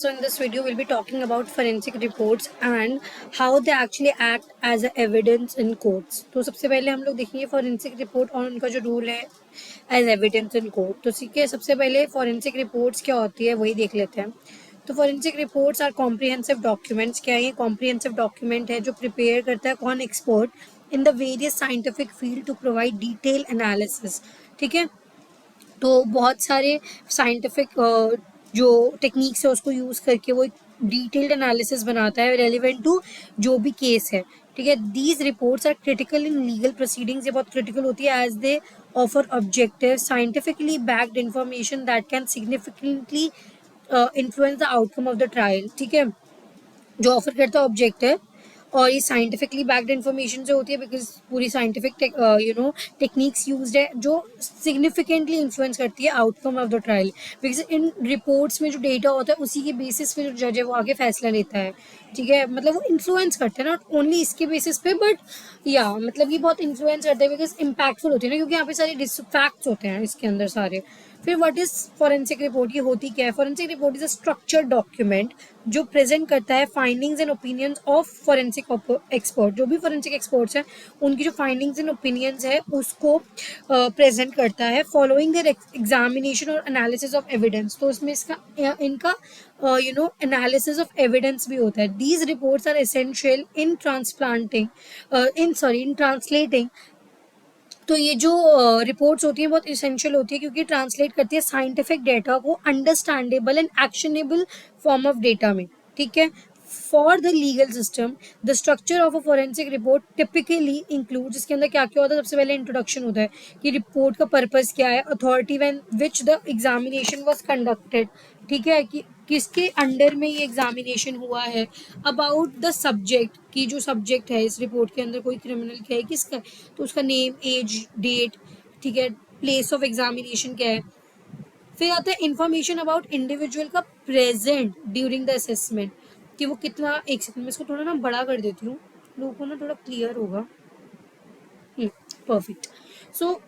So in this video, we'll be talking about forensic reports and how they actually act as a evidence in courts. तो सबसे पहले हम लोग देखेंगे forensic report और उनका जो रूल है as evidence in court. तो ठीक है, सबसे पहले forensic reports क्या होती है वही देख लेते हैं. तो forensic reports are comprehensive documents. क्या ये comprehensive document है जो prepare करता है कौन expert in the various scientific field to provide detailed analysis. ठीक है, तो बहुत सारे साइंटिफिक जो टेक्निक्स है उसको यूज़ करके वो एक डिटेल्ड एनालिसिस बनाता है रेलिवेंट टू जो भी केस है. ठीक है, these reports are critical in legal proceedings. ये बहुत क्रिटिकल होती है as they offer objective scientifically backed information that can significantly influence the outcome of the trial. ठीक है, जो ऑफर करता है ऑब्जेक्टिव और ये साइंटिफिकली बैक्ड इन्फॉर्मेशन से होती है बिकॉज पूरी साइंटिफिक टेक्निक्स यूज्ड है जो सिग्निफिकेंटली इन्फ्लुएंस करती है outcome of the trial. Because in reports में जो डेटा होता है उसी के बेसिस पे जो जज है वो आगे फैसला लेता है. ठीक है, मतलब वो इन्फ्लुएंस करते हैं नॉट ओनली इसके बेसिस पे बट या मतलब ये बहुत इन्फ्लुएंस करते हैं बिकॉज इम्पैक्टफुल होती है ना, क्योंकि यहाँ पे सारे फैक्ट्स होते हैं इसके अंदर सारे. फिर व्हाट इज फॉरेंसिक रिपोर्ट, ये होती क्या है? Forensic report is a structured document जो प्रेजेंट करता है findings and opinions of forensic expert. जो भी फॉरेंसिक एक्सपर्ट्स हैं उनकी जो फाइंडिंग्स एंड ओपिनियंस है उसको प्रेजेंट करता है फॉलोइंग देयर एग्जामिनेशन और एनालिसिस ऑफ एविडेंस. तो उसमें इसका इनका एनालिसिस ऑफ एविडेंस भी होता है. These reports are essential in in translating. तो ये जो रिपोर्ट्स होती हैं बहुत इसेंशियल होती है क्योंकि ट्रांसलेट करती है साइंटिफिक डेटा को understandable and actionable form of data में. ठीक है, for the legal system the structure of a forensic report typically include. इसके अंदर क्या क्या होता है? सबसे पहले इंट्रोडक्शन होता है कि रिपोर्ट का पर्पस क्या है, authority when which the examination was conducted. ठीक है, कि किसके अंडर में ये एग्जामिनेशन हुआ है, अबाउट द सब्जेक्ट की जो सब्जेक्ट है इस रिपोर्ट के अंदर कोई क्रिमिनल क्या है किसका, तो उसका नेम, एज, डेट. ठीक है, प्लेस ऑफ एग्जामिनेशन क्या है. फिर आता है इंफॉर्मेशन अबाउट इंडिविजुअल का प्रेजेंट ड्यूरिंग द असेसमेंट, कि वो कितना. एक सेकंड में इसको थोड़ा ना बड़ा कर देती हूँ, लोगों को ना थोड़ा क्लियर होगा. परफेक्ट. सो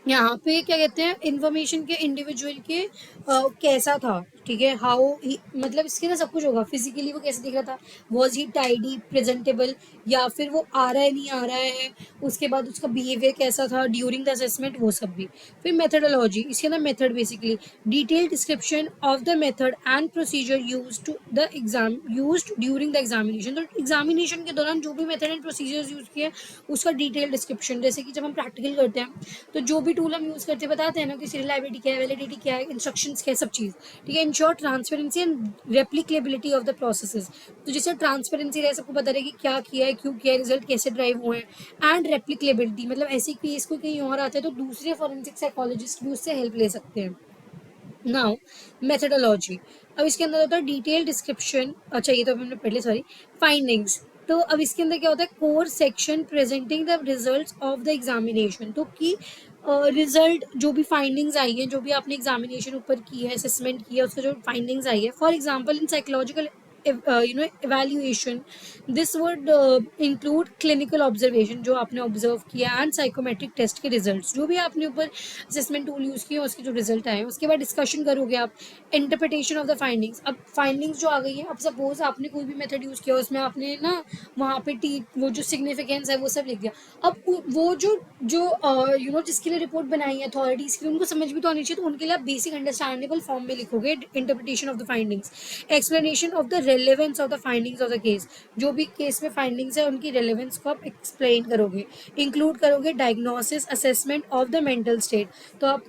यहाँ पे क्या कहते हैं, इंफॉर्मेशन के इंडिविजुअल के कैसा था. ठीक है, हाउ मतलब इसके ना सब कुछ होगा. फिजिकली वो कैसे दिख रहा था, वॉज ही टाइडी प्रेजेंटेबल, या फिर वो आ रहा है नहीं आ रहा है. उसके बाद उसका बिहेवियर कैसा था ड्यूरिंग द असेसमेंट, वो सब भी. फिर मेथडोलॉजी, इसके अंदर method basically detail description of the method and procedure use to the exam use during the examination. तो एग्जामिनेशन के दौरान जो भी मेथड एंड प्रोसीजर्स यूज किए उसका डिटेल डिस्क्रिप्शन. जैसे कि जब हम प्रैक्टिकल करते हैं तो जो भी टूल हम यूज़ करते हैं बताते हैं ना कि रिलायबिलिटी क्या है, वैलिडिटी क्या है, इंस्ट्रक्शंस क्या है, सब चीज़. ठीक है, ensure transparency and replicability of the processes. तो जैसे ट्रांसपेरेंसी रहे, सबको पता रहे कि क्या किया है, क्यों किया है, रिजल्ट कैसे ड्राइव हुए हैं. एंड रेप्लिकेबिलिटी मतलब ऐसी केस को कहीं और आता है तो दूसरे फॉरेंसिक साइकोलॉजिस्ट भी उससे हेल्प ले सकते हैं. नाउ मेथडोलॉजी, अब इसके अंदर होता है डिटेल डिस्क्रिप्शन. अच्छा ये तो हमने पहले सॉरी. फाइंडिंग्स, तो अब इसके अंदर क्या होता है, core section presenting the results of the examination. तो कि रिजल्ट जो भी फाइंडिंग्स आई है, जो भी आपने एग्जामिनेशन ऊपर की है, असेसमेंट की है, उसका जो फाइंडिंग्स आई है. For example in psychological evaluation this would include clinical observation जो आपने ऑब्जर्व किया एंड साइकोमेट्रिक टेस्ट के रिजल्ट्स, जो भी आपने ऊपर असेसमेंट टूल यूज़ किया उसके जो रिजल्ट आए. उसके बाद डिस्कशन करोगे आप इंटरप्रिटेशन ऑफ द फाइंडिंग्स. अब फाइंडिंग्स जो आ गई है, अब सपोज आपने कोई भी मेथड यूज़ किया उसमें आपने ना वहाँ पे वो जो सिग्निफिकेंस है वो सब लिख दिया. अब वो जो जो जिसके लिए रिपोर्ट बनाई है अथॉरिटीज़ के लिए, उनको समझ भी तो आनी चाहिए. तो उनके लिए आप बेसिक अंडरस्टैंडेबल फॉर्म में लिखोगे interpretation of the findings, explanation of the relevance of the findings of the case. जो भी केस में फाइंडिंग्स है उनकी रेलेवेंस को आप एक्सप्लेन करोगे. इंक्लूड करोगे diagnosis assessment of the mental state. तो आप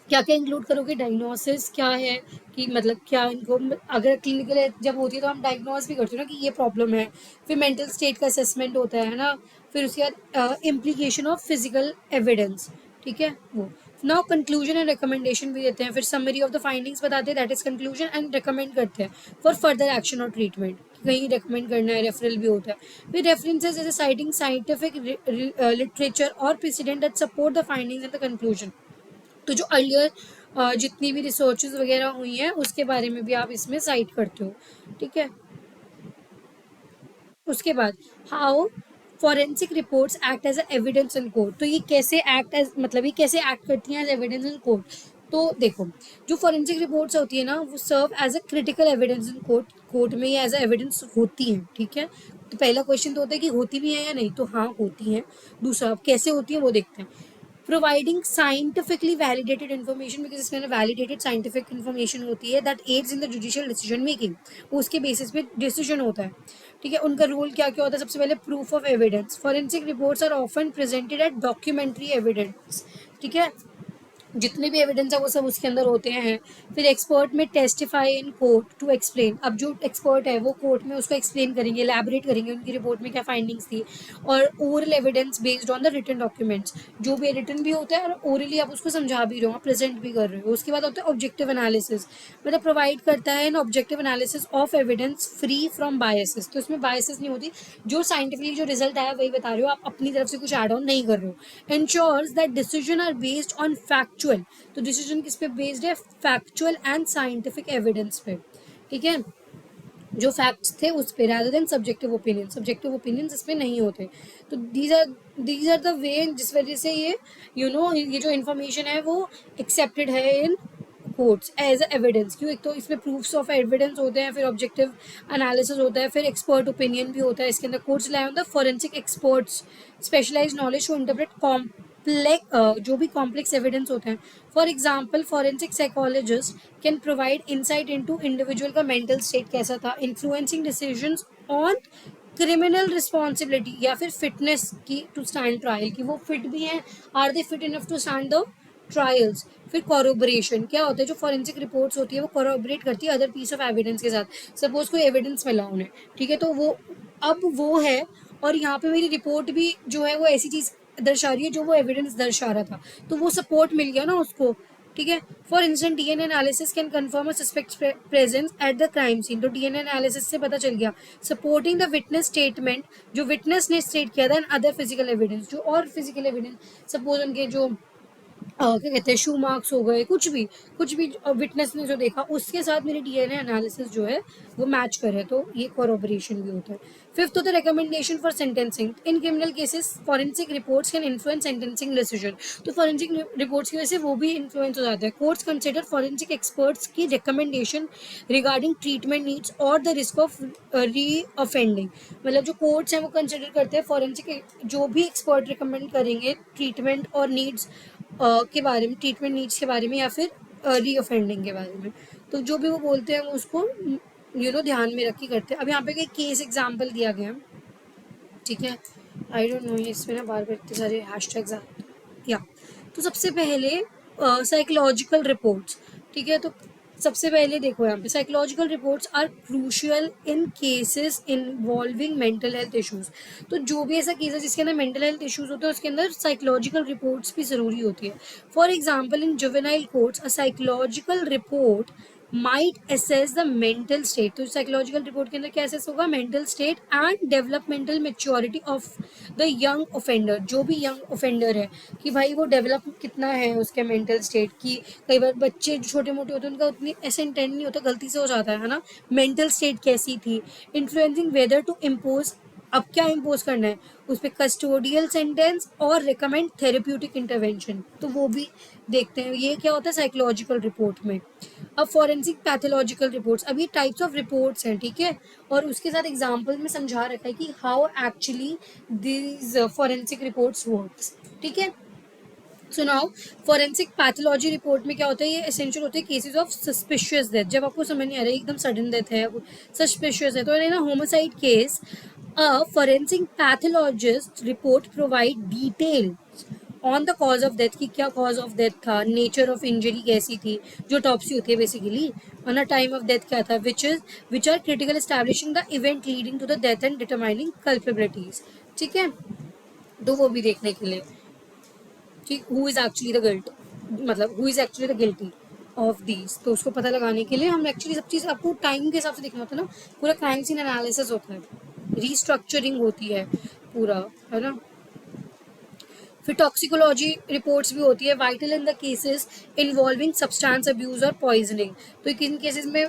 क्या क्या इंक्लूड करोगे, डायग्नोसिस क्या है कि मतलब क्या इनको, अगर क्लिनिकल जब होती है तो हम डायग्नोस भी करते हैं ना कि ये प्रॉब्लम है. फिर मेंटल स्टेट का असेसमेंट होता है ना. फिर उसके बाद इम्प्लीकेशन ऑफ फिजिकल एविडेंस. ठीक है, वो नाउ कंक्लूजन एंड रिकमेंडेशन भी देते हैं. फिर समरी ऑफ द फाइंडिंग्स बताते हैं, that is conclusion, and recommend करते हैं फॉर फर्दर एक्शन और ट्रीटमेंट. कहीं रिकमेंड करना है, रेफरल भी होता है. फिर रेफरेंसेज जैसे साइटिंग साइंटिफिक लिटरेचर और president that support the findings and the conclusion. तो जो अर्लियर जितनी भी रिसर्चेज वगैरह हुई हैं उसके बारे में भी आप इसमें साइट करते हो. ठीक है, उसके बाद how forensic reports act as evidence in court. तो ये कैसे एक्ट एज मतलब ये कैसे एक्ट करती हैं एज एविडेंस इन कोर्ट. तो देखो, जो फॉरेंसिक रिपोर्ट्स होती है ना, वो serve as a critical evidence in court, court में एज अ एविडेंस होती हैं, ठीक है। तो पहला क्वेश्चन तो होता है कि होती भी है या नहीं, तो हाँ होती हैं। दूसरा, अब कैसे होती है वो देखते हैं। Providing scientifically validated information, because इसके अंदर वैलिडेटेड साइंटिफिक इन्फॉर्मेशन होती है that adds in the judicial decision making, उसके बेसिस पे डिसीजन होता है, ठीक है। उनका रोल क्या क्या होता है, सबसे पहले proof of evidence. Forensic reports are often presented at documentary evidence, ठीक है। जितने भी एविडेंस है वो सब उसके अंदर होते हैं। फिर expert may testify in court to explain, अब जो एक्सपर्ट है वो कोर्ट में उसको एक्सप्लेन करेंगे, एलैबोरेट करेंगे उनकी रिपोर्ट में क्या फाइंडिंग्स थी। और oral evidence based on the written documents, जो भी रिटन भी होता है और ओरली आप उसको समझा भी रहे हो, प्रेजेंट भी कर रहे हो। उसके बाद होता है ऑब्जेक्टिव एनालिसिस, मतलब प्रोवाइड करता है in objective analysis of evidence free from biases, तो इसमें बायसेस नहीं होती, जो साइंटिफिकली जो रिजल्ट आया वही बता रहे हो, आप अपनी तरफ से कुछ एड ऑन नहीं कर रहे हो। Ensures that decision are based on factual, तो डिसीजन किस पे बेस्ड है, फैक्चुअल एंड साइंटिफिक एविडेंस पे, ठीक है, जो फैक्ट्स थे उस पे, rather than subjective opinion. Subjective opinions इसमें नहीं होते। तो दीज आर द वे जिस वजह से ये ये जो इन्फॉर्मेशन है वो एक्सेप्टेड है इन कोर्ट्स एज एविडेंस। क्यों, एक तो इसमें प्रूफ्स ऑफ एविडेंस होते हैं, फिर ऑब्जेक्टिव एनालिसिस होता है, फिर एक्सपर्ट ओपिनियन भी होता है इसके अंदर। Courts rely on the forensic experts specialized knowledge to interpret complex, जो भी कॉम्प्लेक्स एविडेंस होते हैं। For example, forensic psychologist can provide insight into individual का मेंटल स्टेट कैसा था, influencing decisions on criminal responsibility या फिर फिटनेस की टू स्टैंड ट्रायल, की वो फिट भी हैं, are they fit enough to stand the trials. फिर कॉरोबरेशन क्या होता है, जो फॉरेंसिक रिपोर्ट्स होती है वो कॉरोबरेट करती है अदर पीस ऑफ एविडेंस के साथ। सपोज कोई एविडेंस मिला उन्हें, ठीक है, तो वो अब वो है, और यहाँ पे मेरी रिपोर्ट भी जो है वो ऐसी चीज़ दर्शा रही है जो वो एविडेंस दर्शा रहा था, तो वो सपोर्ट मिल गया ना उसको, ठीक है। For instant DNA analysis can confirm a suspect presence at the crime scene, तो डीएनए एनालिसिस से पता चल गया। सपोर्टिंग द विटनेस स्टेटमेंट, जो विटनेस ने स्टेट किया था, एंड अदर फिजिकल एविडेंस, जो और फिजिकल एविडेंस, सपोज उनके जो क्या कहते हैं शू मार्क्स हो गए, कुछ भी विटनेस ने जो देखा उसके साथ मेरी डीएनए एनालिसिस जो है वो मैच करे, तो ये कोरोबरेशन भी होता है। फिफ्थ होता है recommendation for sentencing. In criminal cases forensic reports can influence sentencing decision, तो फॉरेंसिक रिपोर्ट्स की वजह से वो भी इन्फ्लुएंस हो जाता है। कोर्ट्स कंसिडर फॉरेंसिक एक्सपर्ट्स की रिकमेंडेशन रिगार्डिंग ट्रीटमेंट नीड्स और द रिस्क ऑफ री ऑफेंडिंग, मतलब जो कोर्ट्स हैं वो कंसिडर करते हैं फॉरेंसिक जो भी एक्सपर्ट रिकमेंड करेंगे ट्रीटमेंट और नीड्स के बारे में, ट्रीटमेंट नीड्स के बारे में या फिर री ऑफेंडिंग के बारे में, तो जो भी वो बोलते हैं वो उसको ध्यान में रख के करते हैं। अब यहाँ पे एक केस एग्जांपल दिया गया है, ठीक है। आई डोंट नो, इसमें ना बार बार इतने सारे हैशटैग्स आते हैं या, तो सबसे पहले साइकोलॉजिकल रिपोर्ट्स, ठीक है। तो सबसे पहले देखो यहाँ पे psychological reports are crucial in cases involving mental health issues, तो जो भी ऐसा केस है जिसके अंदर मेंटल हेल्थ इश्यूज होते हैं उसके अंदर साइकोलॉजिकल रिपोर्ट्स भी ज़रूरी होती है। For example, in juvenile courts a psychological report might assess the mental state, तो साइकोलॉजिकल रिपोर्ट के अंदर क्या असेस होगा, mental state and developmental maturity of the young offender, जो भी यंग ऑफेंडर है कि भाई वो डेवलप कितना है उसके मेंटल स्टेट की। कई बार बच्चे जो छोटे मोटे होते हैं उनका उतनी ऐसे इंटेंट नहीं होता, गलती से हो जाता है ना, मेंटल स्टेट कैसी थी। इन्फ्लुएंसिंग वेदर टू इम्पोज, अब क्या इम्पोज करना है उस पर, कस्टोडियल सेंटेंस और रिकमेंड थेरेप्यूटिक इंटरवेंशन, तो वो भी देखते हैं। ये क्या होता है साइकोलॉजिकल रिपोर्ट में। अब फॉरेंसिक पैथोलॉजिकल रिपोर्ट्स, अब ये टाइप्स ऑफ रिपोर्ट्स हैं, ठीक है, और उसके साथ एग्जाम्पल में समझा रखा है कि how actually this forensic reports works, ठीक है। So now forensic pathology report में क्या होता है, ये एसेंशियल होते हैं केसेस ऑफ सस्पिशियस डेथ, जब आपको समझ नहीं आ रहा है एकदम सडन डेथ है, सस्पिशियस है, तो in homicide case a forensic pathologist report provide detail on the cause of death, की क्या कॉज ऑफ डेथ था, नेचर ऑफ इंजरी कैसी थी, जो टॉप्सी होती है बेसिकली, और ना टाइम ऑफ डेथ क्या था, which are critical establishing the event leading to the death and determining culpabilities, ठीक है, तो वो भी देखने के लिए, ठीक, who is actually the guilt, मतलब who is actually the guilty of these, तो उसको पता लगाने के लिए हम एक्चुअली सब चीज़ आपको टाइम के हिसाब से देखना होता है ना, पूरा क्राइम सीन एनालिसिस होता है, रीस्ट्रक्चरिंग होती है पूरा, है ना। फिर टॉक्सिकोलॉजी रिपोर्ट्स भी होती है, vital in the cases involving substance abuse और पॉइजनिंग, तो किन केसेस में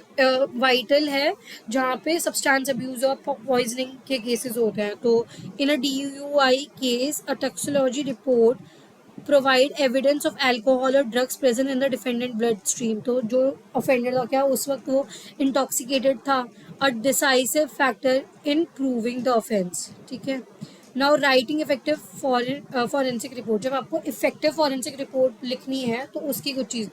वाइटल है जहाँ पे सब्सटेंस अब्यूज और पॉइजनिंग के केसेस होते हैं। तो in a DUI case a toxicology report provide evidence of alcohol और drugs present in the defendant blood stream. तो जो ऑफेंडर था क्या उस वक्त वो इंटॉक्सिकेटेड था, अ decisive factor in proving the offence. ठीक है, now writing effective forensic report. जब आपको इफेक्टिव फॉरेंसिक रिपोर्ट लिखनी है तो उसकी कुछ चीज़,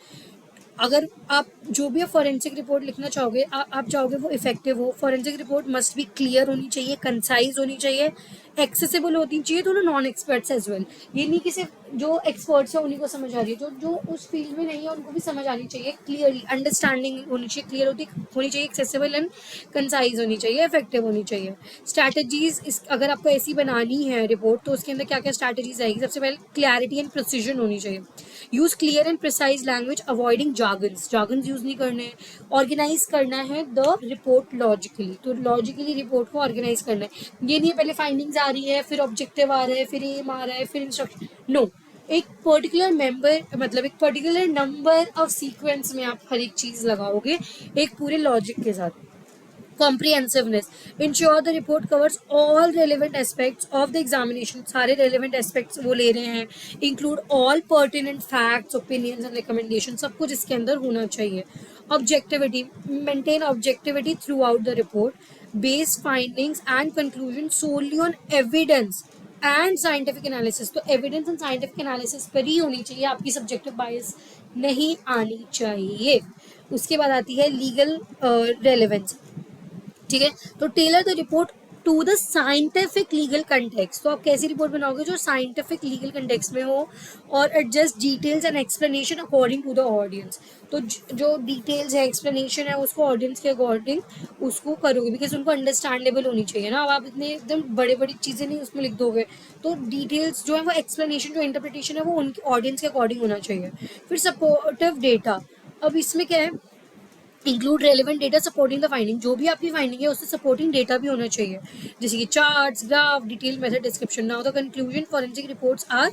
अगर आप जो भी फॉरेंसिक रिपोर्ट लिखना चाहोगे, आप चाहोगे वो इफेक्टिव हो। Forensic report must be clear होनी चाहिए, कंसाइज होनी चाहिए, एक्सेसिबल होनी चाहिए तो नॉन एक्सपर्ट्स एज वेल। ये नहीं कि सिर्फ जो एक्सपर्ट्स है उन्हीं को समझ आ रही है, जो जो उस फील्ड में नहीं है उनको भी समझ आनी चाहिए, क्लियरली अंडरस्टैंडिंग होनी चाहिए, क्लियर होनी चाहिए, एक्सेसिबल एंड कंसाइज होनी चाहिए, इफेक्टिव होनी चाहिए। स्ट्रैटेजीज, इस अगर आपको ऐसी बनानी है रिपोर्ट तो उसके अंदर क्या क्या स्ट्रैटेजीज आएगी? सबसे पहले क्लैरिटी एंड प्रिसीजन होनी चाहिए। Use clear and precise language, avoiding jargons use नहीं करने। ऑर्गेनाइज करना है द रिपोर्ट लॉजिकली, तो लॉजिकली रिपोर्ट को ऑर्गेनाइज करना है। ये नहीं है पहले फाइंडिंग्स आ रही है, फिर ऑब्जेक्टिव आ रहा है, फिर एम आ रहा है, फिर इंस्ट्रक्शन, नो। एक पर्टिकुलर मेंबर, मतलब एक पर्टिकुलर नंबर ऑफ सीक्वेंस में आप हर एक चीज लगाओगे एक पूरे लॉजिक के साथ। comprehensiveness, ensure the report covers all relevant aspects of the examination। सारे relevant aspects वो ले रहे हैं, include all pertinent facts, opinions and recommendations, सब कुछ इसके अंदर होना चाहिए। objectivity, maintain objectivity throughout the report, base findings and conclusions solely on evidence and scientific analysis. तो एविडेंस एंड साइंटिफिक एनालिसिस पर ही होनी चाहिए, आपकी सब्जेक्टिव बायस नहीं आनी चाहिए। उसके बाद आती है लीगल रेलेवेंस। ठीक है, तो tailor the report to the scientific legal context. तो आप कैसी रिपोर्ट बनाओगे जो साइंटिफिक लीगल कंटेक्स्ट में हो, और adjust details and explanation according to the audience. तो जो डिटेल्स है, एक्सप्लेनेशन है, उसको ऑडियंस के अकॉर्डिंग उसको करोगे, बिकॉज उनको अंडरस्टैंडेबल होनी चाहिए ना। अब आप इतने एकदम बड़े बड़ी चीज़ें नहीं उसमें लिख दोगे, तो डिटेल्स जो है वो एक्सप्लेनेशन, जो इंटरप्रिटेशन है वो उनकी ऑडियंस के अकॉर्डिंग होना चाहिए। फिर सपोर्टिव डेटा, अब इसमें क्या है, include relevant data supporting the finding. जो भी आपकी फाइंडिंग है उससे सपोर्टिंग डेटा भी होना चाहिए, जैसे कि charts, graph, detail method description. Now the conclusion, forensic reports are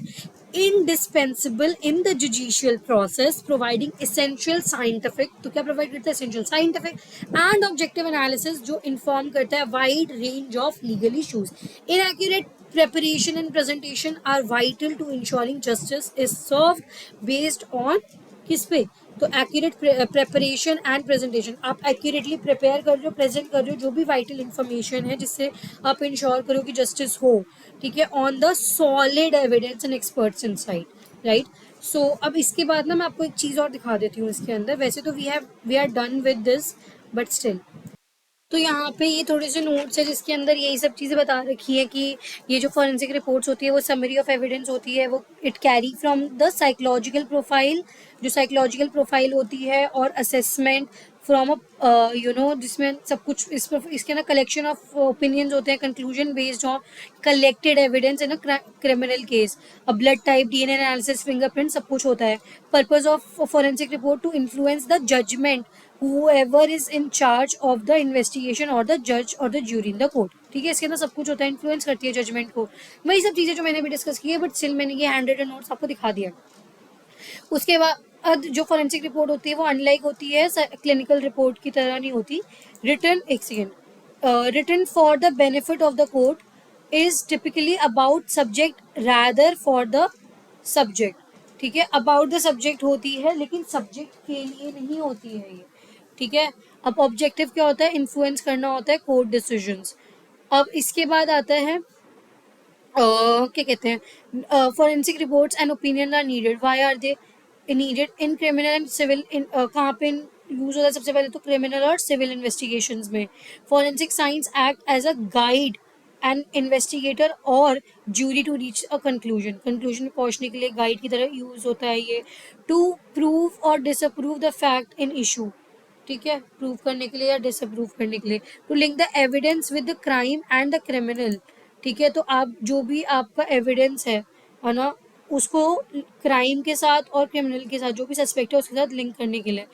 indispensable in the judicial process, providing essential scientific, तो क्या प्रोवाइड करता है? essential scientific and objective analysis जो inform करता है wide range of legal issues। inaccurate preparation and presentation are vital to ensuring justice is served based on किस पे? तो एक्यूरेट प्रेपरेशन एंड प्रेजेंटेशन, आप एक्यूरेटली प्रिपेयर कर रहे हो, प्रेजेंट कर रहे हो जो भी वाइटल इन्फॉर्मेशन है जिससे आप इंश्योर करो कि जस्टिस हो। ठीक है, on the solid evidence and experts insight, right. So अब इसके बाद ना मैं आपको एक चीज़ और दिखा देती हूँ इसके अंदर। वैसे तो we are done with this, but still, तो यहाँ पे ये थोड़े से नोट्स है जिसके अंदर यही सब चीज़ें बता रखी है कि ये जो फॉरेंसिक रिपोर्ट्स होती है वो समरी ऑफ एविडेंस होती है, वो it carry from the psychological profile, जो साइकोलॉजिकल प्रोफाइल होती है, और असेसमेंट फ्रॉम अ जिसमें सब कुछ इसके ना कलेक्शन ऑफ ओपिनियंस होते हैं, conclusion based on collected evidence in a criminal case, a blood type, DNA analysis, fingerprint, सब कुछ होता है। Purpose of forensic report to influence the judgement whoever is in charge of the investigation or the judge or the jury in the court। ठीक है, इसके अंदर सब कुछ होता है, इन्फ्लुएंस करती है जजमेंट को। वही सब चीज़ें जो मैंने भी डिस्कस की है, बट स्टिल मैंने ये हैंड रिटन नोट्स आपको दिखा दिया। उसके बाद जो फॉरेंसिक रिपोर्ट होती है वो अनलाइक होती है, क्लिनिकल रिपोर्ट की तरह नहीं होती। रिटन, एक second, written for the benefit of the court is typically about subject rather for the subject. ठीक है, अबाउट द सब्जेक्ट होती है लेकिन सब्जेक्ट के लिए नहीं होती है ये। ठीक है, अब ऑब्जेक्टिव क्या होता है? इन्फ्लुएंस करना होता है कोर्ट डिसीजंस। अब इसके बाद आता है क्या कहते हैं, forensic reports and opinion are needed. Why are they needed in criminal and civil? कहाँ पे यूज होता है? सबसे पहले तो क्रिमिनल और सिविल इन्वेस्टिगेशंस में। Forensic science act as a guide and investigator और jury to reach a conclusion, conclusion में पहुंचने के लिए गाइड की तरह यूज होता है ये। टू प्रूव और disapprove the fact in issue, ठीक है, प्रूव करने के लिए या डिसअप्रूव करने के लिए। To link the evidence with the crime and the criminal, ठीक है, तो आप जो भी आपका एविडेंस है ना, उसको क्राइम के साथ और क्रिमिनल के साथ, जो भी सस्पेक्ट है उसके साथ लिंक करने के लिए।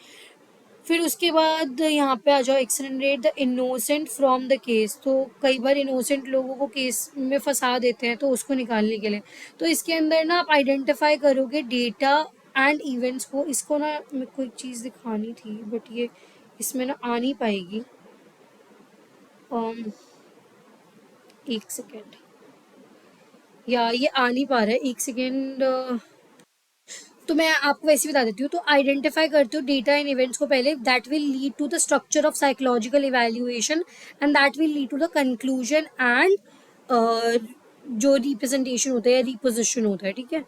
फिर उसके बाद यहाँ पे आ जाओ, extended the innocent from the case. तो कई बार इनोसेंट लोगों को केस में फंसा देते हैं, तो उसको निकालने के लिए। तो इसके अंदर ना आप आइडेंटिफाई करोगे डेटा एंड इवेंट्स को। इसको ना मेरे को एक चीज़ दिखानी थी, बट ये इसमें ना आ नहीं पाएगी। एक सेकेंड, या ये आ नहीं पा रहा है, एक सेकेंड। तो मैं आपको वैसे बता देती हूँ। तो आइडेंटिफाई करते हो डेटा एंड इवेंट्स को पहले, that will lead to the structure of psychological evaluation and that will lead to the conclusion and जो रिप्रेजेंटेशन होता है या रिपोजिशन होता है, ठीक है।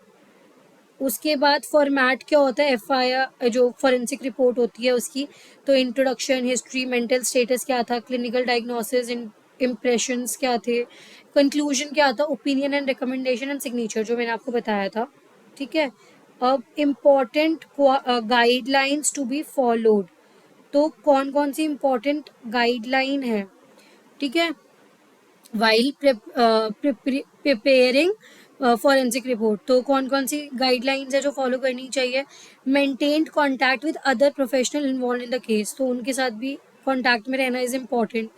उसके बाद फॉर्मेट क्या होता है, FIR जो फॉरेंसिक रिपोर्ट होती है उसकी, तो इंट्रोडक्शन, हिस्ट्री, मेंटल स्टेटस क्या था, क्लिनिकल डायग्नोसिस, इम्प्रेशंस क्या थे, कंक्लूजन क्या था, opinion and recommendation and signature जो मैंने आपको बताया था, ठीक है। अब important guidelines to be followed, तो कौन कौन सी इम्पॉर्टेंट गाइडलाइन है, ठीक है, वाइल प्रिपेयरिंग फॉरेंसिक रिपोर्ट। तो कौन कौन सी गाइडलाइंस है जो फॉलो करनी चाहिए, maintained contact with other professional involve in the case, तो उनके साथ भी कॉन्टैक्ट में रहना इज इम्पॉर्टेंट।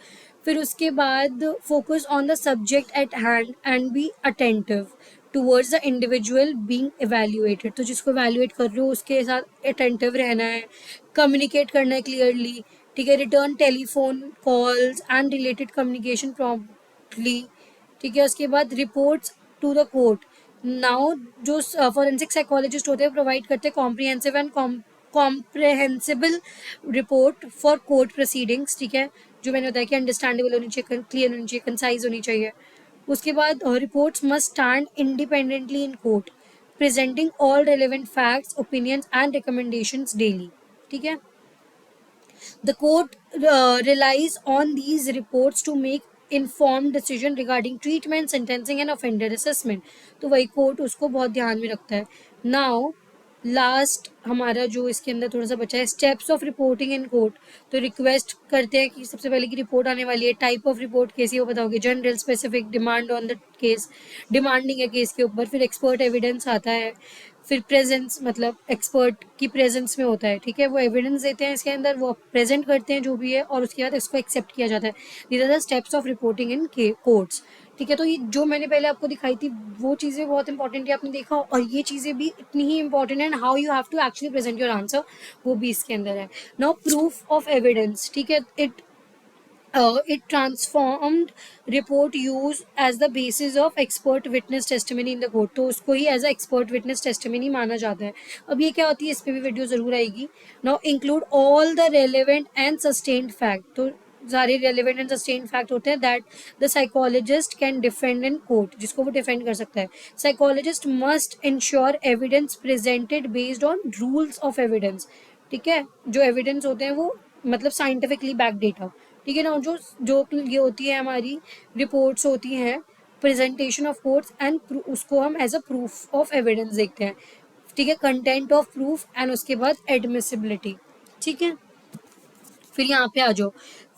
फिर उसके बाद focus on the subject at hand and be attentive towards the individual being evaluated, तो जिसको एवेल्युएट कर रहे हो उसके साथ अटेंटिव रहना है, कम्युनिकेट करना है क्लियरली, ठीक है, return telephone calls and related communication promptly, ठीक है। उसके बाद reports to the court, now जो फॉरेंसिक साइकोलॉजिस्ट होते हैं प्रोवाइड करते हैं comprehensive and comprehensible report for court proceedings, ठीक है, जो मैंने बताया कि अंडरस्टैंडेबल होनी चाहिए, क्लियर होनी चाहिए, कंसाइज होनी चाहिए। उसके बाद reports must stand independently in court, presenting all relevant facts, opinions and recommendations daily, ठीक है। The court relies on these reports to make informed decision regarding treatment, sentencing and offender assessment. तो वही court उसको बहुत ध्यान में रखता है। Now लास्ट हमारा जो इसके अंदर थोड़ा सा बचा है, steps of reporting in court, तो रिक्वेस्ट करते हैं कि सबसे पहले की रिपोर्ट आने वाली है, टाइप ऑफ रिपोर्ट कैसी है वो बताओगे, general, specific, demand on the case, demanding है केस के ऊपर, फिर एक्सपर्ट एविडेंस आता है, फिर प्रेजेंस मतलब एक्सपर्ट की प्रेजेंस में होता है, ठीक है, वो एविडेंस देते हैं इसके अंदर, वो प्रेजेंट करते हैं जो भी है, और उसके बाद इसको एक्सेप्ट किया जाता है। These are the steps of reporting in courts, ठीक है। तो ये जो मैंने पहले आपको दिखाई थी वो चीज़ें बहुत इंपॉर्टेंट है, आपने देखा, और ये चीज़ें भी इतनी ही इंपॉर्टेंट है, how you have to actually present your answer, वो भी इसके अंदर है। नाउ प्रूफ ऑफ एविडेंस, ठीक है, it transformed report used as the basis of expert witness testimony in the court, तो उसको ही as a expert witness testimony माना जाता है। अब ये क्या होती है, इस पर भी वीडियो जरूर आएगी। Now include all the relevant and sustained fact, तो सारे रेलिवेंट एंड सस्टेन्ड फैक्ट होते हैं that the psychologist can defend in court, जिसको वो डिफेंड कर सकता है। Psychologist must ensure evidence presented based on rules of evidence, ठीक है, जो एविडेंस होते हैं वो मतलब साइंटिफिकली बैक डेटा, ठीक है ना। जो जो ये होती है हमारी रिपोर्ट्स होती हैं, प्रेजेंटेशन ऑफ कोर्ट्स एंड उसको हम as a proof of evidence देखते हैं, ठीक है, कंटेंट ऑफ प्रूफ एंड उसके बाद एडमिसिबिलिटी, ठीक है। फिर यहाँ पे आ जाओ,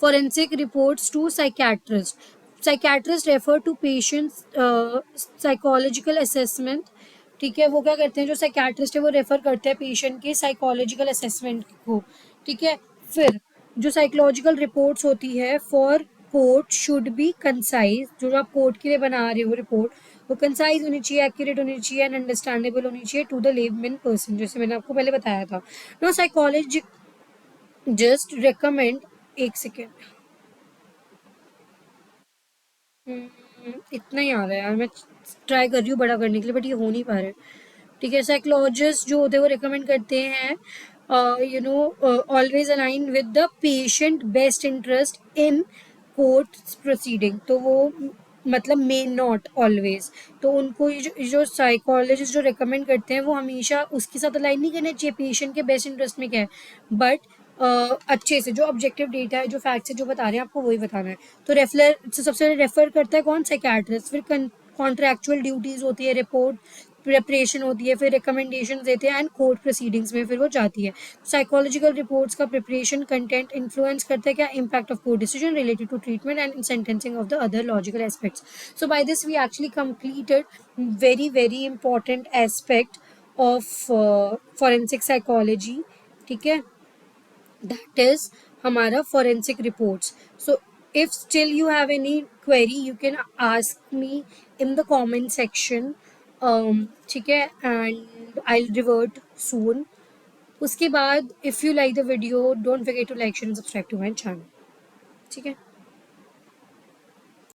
forensic reports to psychiatrist, psychiatrist refer to patients psychological assessment, ठीक है, वो क्या करते हैं, जो साइकेट्रिस्ट है वो रेफर करते हैं पेशेंट के साइकोलॉजिकल असेसमेंट को, ठीक है। फिर जो साइकोलॉजिकल रिपोर्ट्स होती है for court should be concise, जो आप कोर्ट के लिए बना रहे हो रिपोर्ट, वो कंसाइज होनी चाहिए, एक्यूरेट होनी चाहिए एंड अंडरस्टैंडेबल होनी चाहिए टू द लेमैन पर्सन, जैसे मैंने आपको पहले बताया था। नो साइकोलॉजी जस्ट रिकमेंड, एक सेकेंड, इतना ही आ रहा है यार, मैं ट्राई कर रही हूँ बड़ा करने के लिए बट ये हो नहीं पा रहा है, ठीक है। साइकोलॉजिस्ट जो होते हैं वो रिकमेंड करते हैं you know always align with the patient best interest in court proceeding, तो वो मतलब मे नॉट ऑलवेज, तो उनको ये जो साइकोलॉजिस्ट जो रिकमेंड करते हैं वो हमेशा उसके साथ अलाइन नहीं करना चाहिए पेशेंट के बेस्ट इंटरेस्ट में क्या है, बट अच्छे से जो ऑब्जेक्टिव डेटा है, जो फैक्ट्स है, जो बता रहे हैं आपको वही बताना है। तो रेफर सबसे पहले रेफर करता है कौन, साइकियाट्रिस्ट, फिर कॉन्ट्रैक्चुअल ड्यूटीज होती है, रिपोर्ट प्रिपरेशन होती है, फिर रिकमेंडेशन देते हैं एंड कोर्ट प्रोसीडिंग्स में फिर वो जाती है। साइकोलॉजिकल रिपोर्ट्स का प्रिपरेशन कंटेंट इन्फ्लुएंस करता है क्या, impact of court decision related to treatment and sentencing of the other logical aspects. So by this we actually completed very very important aspect of forensic psychology, ठीक है, that is हमारा forensic reports. So if still you have any query you can ask me in the comment section, ठीक है, and I'll revert soon. उसके बाद if you like the video don't forget to like, share and subscribe to my channel, ठीक है।